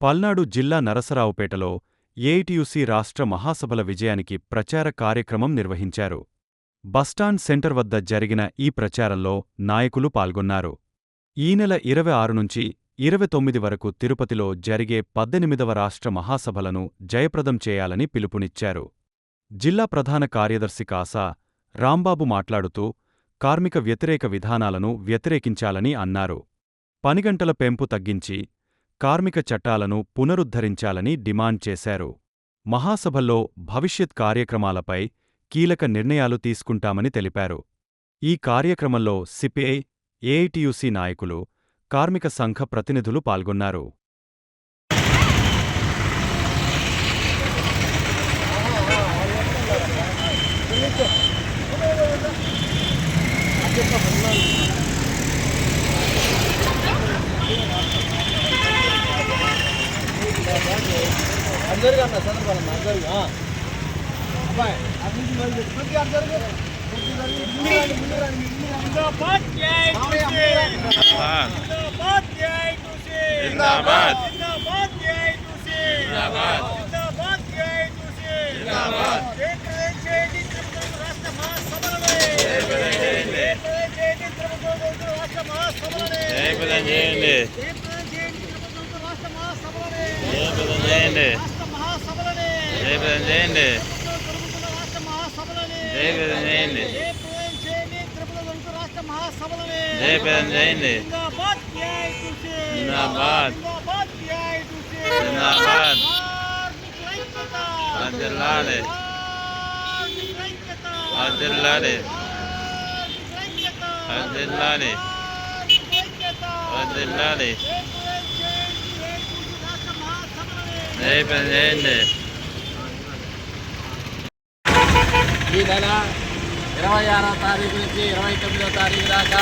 పల్నాడు జిల్లా నరసరావుపేటలో ఏఐటియుసి రాష్ట్ర మహాసభల విజయానికి ప్రచార కార్యక్రమం నిర్వహించారు. బస్టాండ్ సెంటర్ వద్ద జరిగిన ఈ ప్రచారంలో నాయకులు పాల్గొన్నారు. ఈ నెల 26 నుంచి 29 వరకు తిరుపతిలో జరిగే 18వ రాష్ట్ర మహాసభలను జయప్రదం చేయాలని పిలుపునిచ్చారు. జిల్లా ప్రధాన కార్యదర్శి కాసా రాంబాబు మాట్లాడుతూ కార్మిక వ్యతిరేక విధానాలను వ్యతిరేకించాలని అన్నారు. పనిగంటల పెంపు తగ్గించి కార్మిక చట్టాలను పునరుద్ధరించాలని డిమాండ్ చేశారు. మహాసభల్లో భవిష్యత్ కార్యక్రమాలపై కీలక నిర్ణయాలు తీసుకుంటామని తెలిపారు. ఈ కార్యక్రమంలో సిపిఐ, ఏఐటియుసి నాయకులు, కార్మిక సంఘ ప్రతినిధులు పాల్గొన్నారు. ఈ నెల 26వ తారీఖు నుంచి 29వ తారీఖు దాకా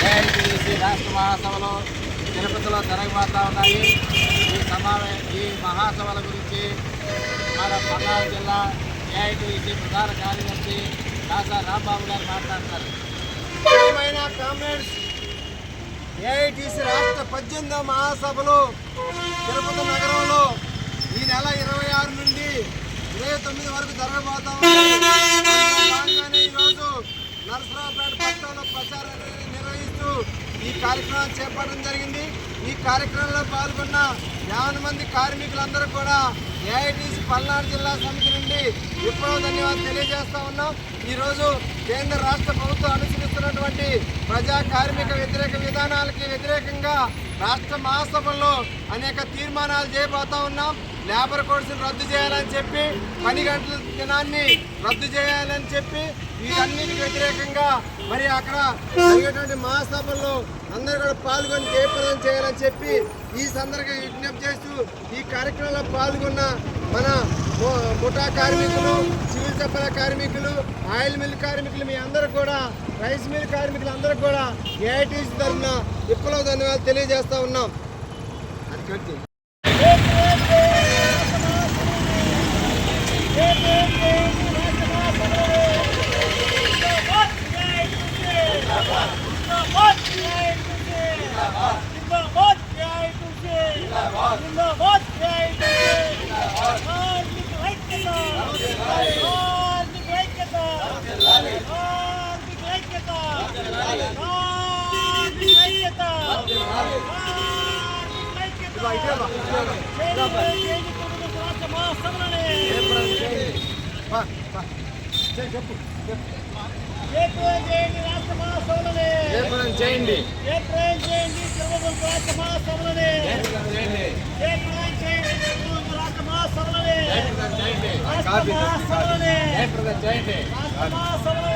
ఏఐటియుసి రాష్ట్ర మహాసభలు తిరుపతిలో జరగబోతా ఉన్నాయి. ఈ మహాసభల గురించి మన పల్నాడు జిల్లా ఏఐటియుసి ప్రధాన కార్యదర్శి కాసా రాంబాబు గారు మాట్లాడతారు. ఏఐటియుసి రాష్ట్ర 18వ మహాసభలు తిరుపతి నగరంలో ఈ నెల 26 నుండి 29 వరకు జరగబోతా ఉంది. ఈరోజు నరసరావుపేట పట్టణంలో ప్రచారం నిర్వహిస్తూ ఈ కార్యక్రమాన్ని చేపట్టడం జరిగింది. ఈ కార్యక్రమంలో పాల్గొన్న 50 మంది కార్మికులందరూ కూడా ఏఐటియుసి పల్నాడు జిల్లా సమితి నుండి ఎప్పుడో ధన్యవాదాలు తెలియజేస్తా ఉన్నాం. ఈరోజు కేంద్ర రాష్ట్ర ప్రభుత్వం అనుసరిస్తున్నటువంటి ప్రజా కార్మిక వ్యతిరేక విధానాలకి వ్యతిరేకంగా రాష్ట్ర మహాసభల్లో అనేక తీర్మానాలు చేయబోతా ఉన్నాం. లేబర్ కోడ్స్ని రద్దు చేయాలని చెప్పి, పని గంటల దినాన్ని రద్దు చేయాలని చెప్పి, వీటన్నిటికి వ్యతిరేకంగా మరి అక్కడ జరిగేటువంటి మహాసభల్లో అందరూ కూడా పాల్గొని జయప్రదం చేయాలని చెప్పి ఈ సందర్భంగా విజ్ఞప్తి చేస్తూ ఈ కార్యక్రమంలో పాల్గొన్న మన ముఠా కార్మికులు, సివిల్ సప్లై కార్మికులు, ఆయిల్ మిల్ కార్మికులు, మీ అందరూ కూడా, రైస్ మిల్ కార్మికులు అందరూ కూడా ఏఐటియుసి తరఫున విప్లవ ధన్యవాదాలు తెలియజేస్తా ఉన్నాం. అది చేయండి. రాష్ట్ర మహాసభలనే